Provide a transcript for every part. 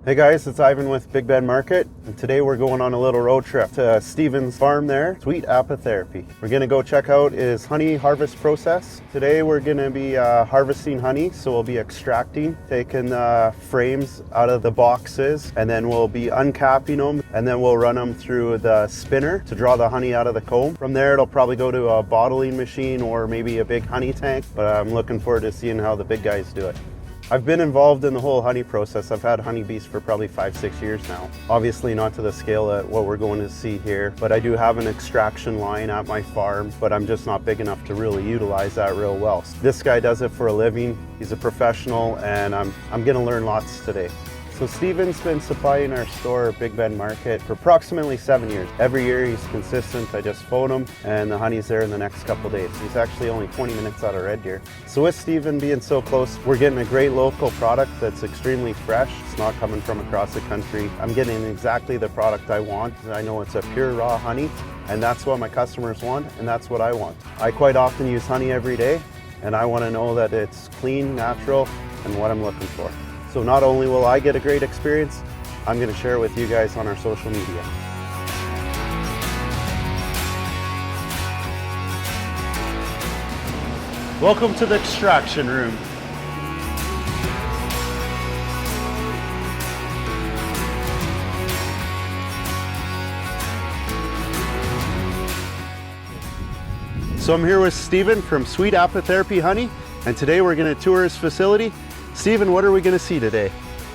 Hey guys, it's Ivan with Big Bend Market, and today we're going on a little road trip to Steven's farm there, Sweet Apitherapy. We're gonna go check out his honey harvest process. Today we're gonna be harvesting honey, so we'll be extracting, taking the frames out of the boxes, and then we'll be uncapping them, and then we'll run them through the spinner to draw the honey out of the comb. From there, it'll probably go to a bottling machine or maybe a big honey tank, but I'm looking forward to seeing how the big guys do it. I've been involved in the whole honey process. I've had honeybees for probably 5-6 years now. Obviously not to the scale at what we're going to see here, but I do have an extraction line at my farm, but I'm just not big enough to really utilize that real well. This guy does it for a living. He's a professional, and I'm gonna learn lots today. So Steven's been supplying our store, Big Bend Market, for approximately 7 years. Every year he's consistent. I just phone him and the honey's there in the next couple days. He's actually only 20 minutes out of Red Deer. So with Steven being so close, we're getting a great local product that's extremely fresh. It's not coming from across the country. I'm getting exactly the product I want. I know it's a pure raw honey, and that's what my customers want, and that's what I want. I quite often use honey every day, and I want to know that it's clean, natural, and what I'm looking for. So not only will I get a great experience, I'm going to share it with you guys on our social media. Welcome to the extraction room. So I'm here with Steven from Sweet Apitherapy Honey, and today we're going to tour his facility. Steven, what are we going to see today?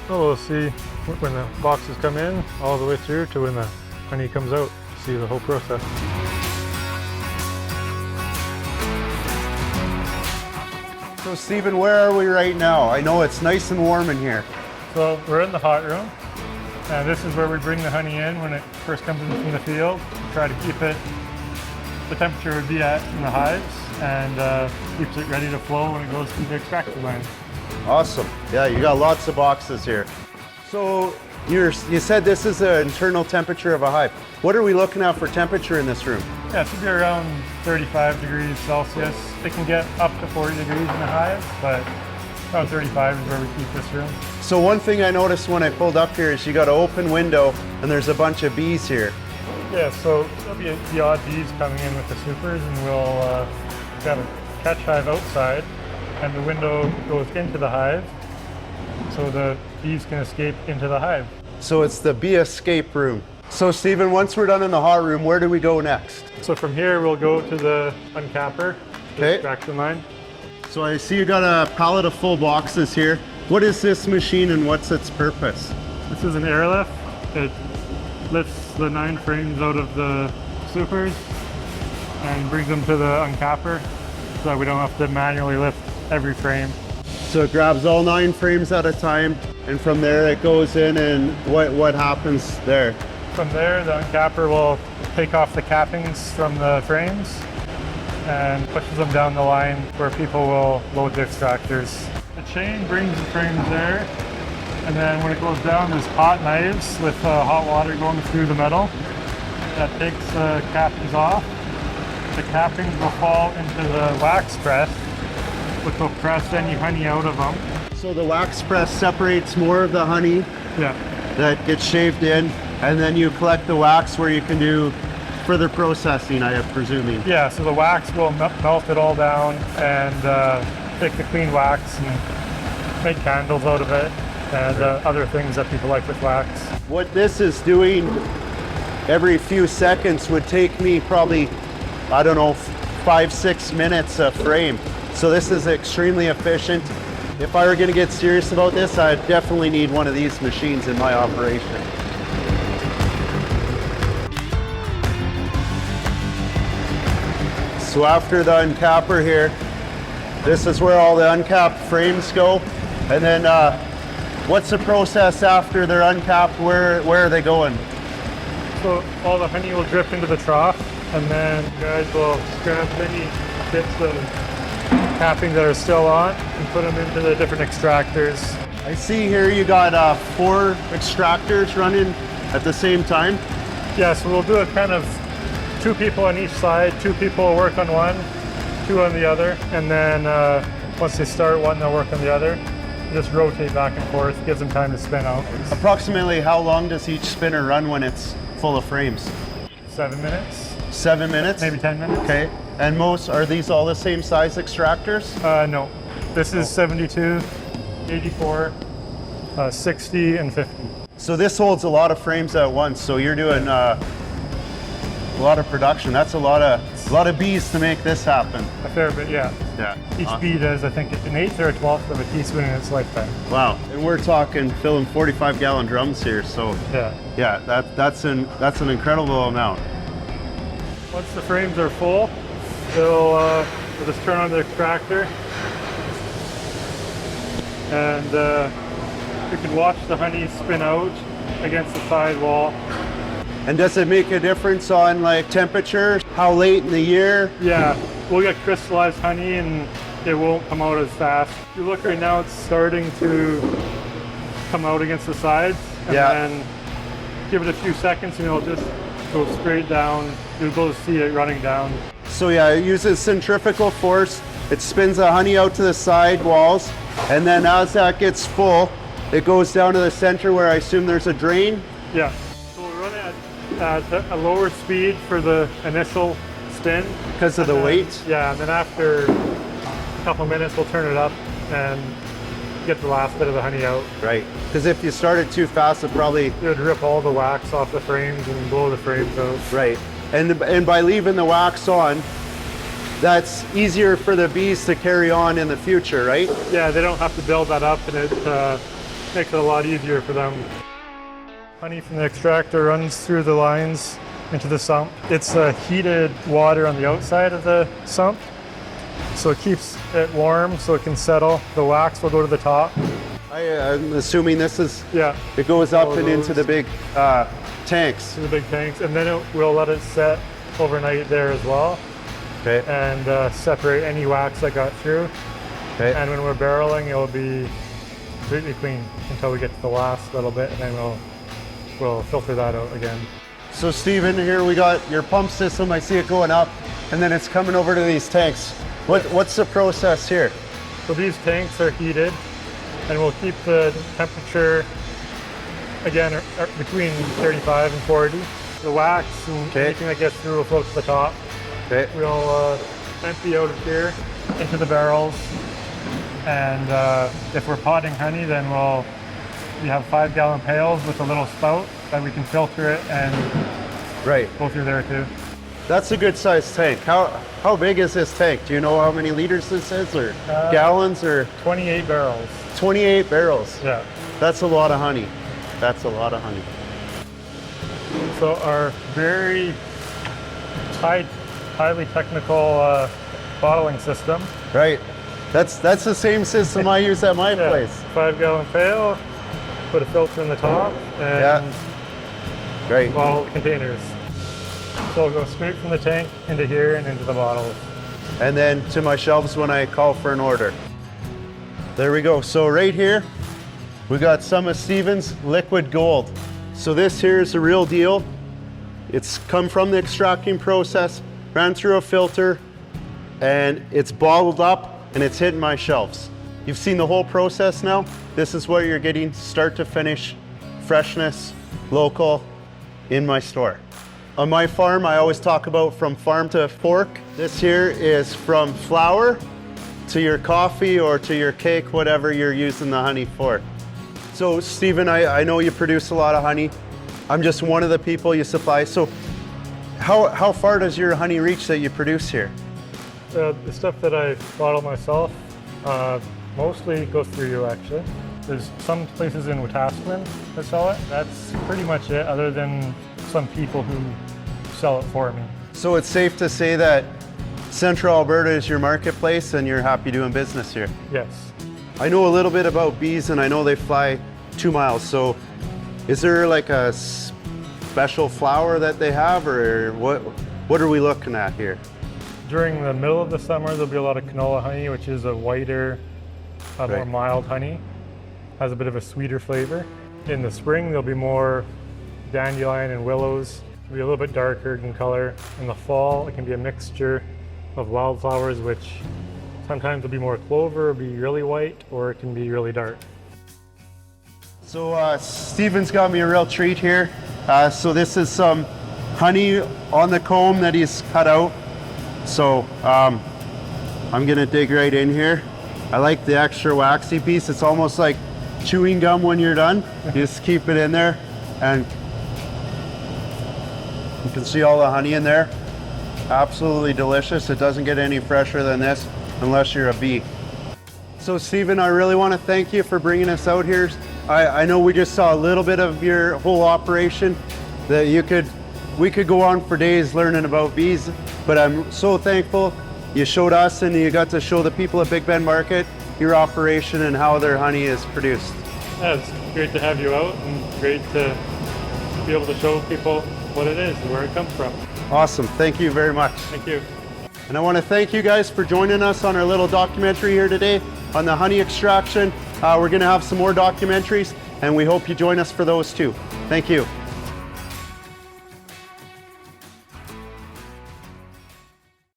Well, we'll see when the boxes come in, all the way through to when the honey comes out. See the whole process. So Steven, where are we right now? I know it's nice and warm in here. So we're in the hot room, and this is where we bring the honey in when it first comes in from the field. We try to keep it the temperature would be at in the hives, and keeps it ready to flow when it goes through the extractor line. Awesome. Yeah, you got lots of boxes here. So you said this is the internal temperature of a hive. What are we looking at for temperature in this room? Yeah, it should be around 35 degrees Celsius. It can get up to 40 degrees in the hive, but around 35 is where we keep this room. So one thing I noticed when I pulled up here is you got an open window and there's a bunch of bees here. Yeah, so there'll be the odd bees coming in with the supers, and we'll have a catch hive outside, and the window goes into the hive, so the bees can escape into the hive. So it's the bee escape room. So Steven, once we're done in the hot room, where do we go next? So from here, we'll go to the uncapper, the extraction line. So I see you got a pallet of full boxes here. What is this machine and what's its purpose? This is an airlift. It lifts the 9 frames out of the supers and brings them to the uncapper, so that we don't have to manually lift every frame. So it grabs all 9 frames at a time, and from there it goes in, and what happens there? From there, the uncapper will take off the cappings from the frames and pushes them down the line where people will load the extractors. The chain brings the frames there, and then when it goes down, there's hot knives with hot water going through the metal that takes the cappings off. The cappings will fall into the wax press, which will press any honey out of them. So the wax press separates more of the honey that gets shaved in, and then you collect the wax where you can do further processing, I am presuming. Yeah, so the wax will melt it all down and take the clean wax and make candles out of it and other things that people like with wax. What this is doing every few seconds would take me probably, I don't know, 5-6 minutes a frame. So this is extremely efficient. If I were going to get serious about this, I'd definitely need one of these machines in my operation. So after the uncapper here, this is where all the uncapped frames go. And then what's the process after they're uncapped? Where are they going? So all the honey will drip into the trough, and then you guys will grab any bits of capping that are still on and put them into the different extractors. I see here you got 4 extractors running at the same time. Yeah, so we'll do it kind of 2 people on each side, 2 people will work on one, 2 on the other, and then once they start one, they'll work on the other. Just rotate back and forth, gives them time to spin out. Approximately how long does each spinner run when it's full of frames? 7 minutes. 7 minutes? Maybe 10 minutes. Okay. And are these all the same size extractors? No. This is 72, 84, 60, and 50. So this holds a lot of frames at once. So you're doing a lot of production. That's a lot of bees to make this happen. A fair bit, yeah. Yeah. Each bee does, I think, an eighth or a 12th of a teaspoon in its lifetime. Wow. And we're talking filling 45-gallon drums here. So yeah, that's an incredible amount. Once the frames are full, we'll just turn on the extractor, and you can watch the honey spin out against the side wall. And does it make a difference on like temperature? How late in the year? Yeah, we'll get crystallized honey and it won't come out as fast. If you look right now, it's starting to come out against the sides, and then give it a few seconds and it'll just go straight down. You'll be able to see it running down. So yeah, it uses centrifugal force. It spins the honey out to the side walls, and then as that gets full, it goes down to the center where I assume there's a drain. Yeah. So we'll run it at a lower speed for the initial spin. Because of the weight? Yeah, and then after a couple minutes, we'll turn it up and get the last bit of the honey out. Right. Because if you started too fast, it would rip all the wax off the frames and blow the frames out. Right. And by leaving the wax on, that's easier for the bees to carry on in the future, right? Yeah, they don't have to build that up, and it makes it a lot easier for them. Honey from the extractor runs through the lines into the sump. It's heated water on the outside of the sump, so it keeps it warm so it can settle. The wax will go to the top. I'm assuming this is, it goes up and into the big tanks. To the big tanks, and then we'll let it set overnight there as well. Okay. And separate any wax that got through. Okay. And when we're barreling, it'll be completely clean until we get to the last little bit, and then we'll filter that out again. So Stephen, here we got your pump system. I see it going up, and then it's coming over to these tanks. What's the process here? So these tanks are heated, and we'll keep the temperature, again, between 35 and 40. The wax and anything that gets through will float to the top. Okay. We'll empty out of here into the barrels, and if we're potting honey, then we have 5-gallon pails with a little spout that we can filter it and go through there too. That's a good sized tank. How big is this tank? Do you know how many liters this is, or gallons, or? 28 barrels. 28 barrels. Yeah. That's a lot of honey. That's a lot of honey. So our very highly technical bottling system. Right. That's the same system I use at my place. 5-gallon pail, put a filter in the top, and bottle containers. So it'll go straight from the tank into here and into the bottles. And then to my shelves when I call for an order. There we go. So right here, we got some of Stephen's liquid gold. So this here is the real deal. It's come from the extracting process, ran through a filter, and it's bottled up and it's hitting my shelves. You've seen the whole process now. This is what you're getting start to finish, freshness, local, in my store. On my farm, I always talk about from farm to fork. This here is from flower to your coffee or to your cake, whatever you're using the honey for. So Stephen, I know you produce a lot of honey. I'm just one of the people you supply. So how far does your honey reach that you produce here? The stuff that I bottle myself mostly goes through you, actually. There's some places in Wetaskiwin that sell it. That's pretty much it, other than some people who sell it for me. So it's safe to say that Central Alberta is your marketplace and you're happy doing business here? Yes. I know a little bit about bees, and I know they fly 2 miles. So is there like a special flower that they have, or what are we looking at here? During the middle of the summer, there'll be a lot of canola honey, which is a whiter, more mild honey. Has a bit of a sweeter flavor. In the spring, there'll be more dandelion and willows. It'll be a little bit darker in color. In the fall, it can be a mixture of wildflowers, which Sometimes it'll be more clover, it'll be really white, or it can be really dark. So Steven's got me a real treat here. So this is some honey on the comb that he's cut out. So I'm gonna dig right in here. I like the extra waxy piece. It's almost like chewing gum when you're done. You just keep it in there and you can see all the honey in there. Absolutely delicious. It doesn't get any fresher than this unless you're a bee. So Steven, I really want to thank you for bringing us out here. I know we just saw a little bit of your whole operation that we could go on for days learning about bees, but I'm so thankful you showed us and you got to show the people at Big Bend Market your operation and how their honey is produced. Yeah, it's great to have you out and great to be able to show people what it is and where it comes from. Awesome, thank you very much. Thank you. And I want to thank you guys for joining us on our little documentary here today on the honey extraction. We're going to have some more documentaries and we hope you join us for those too. Thank you.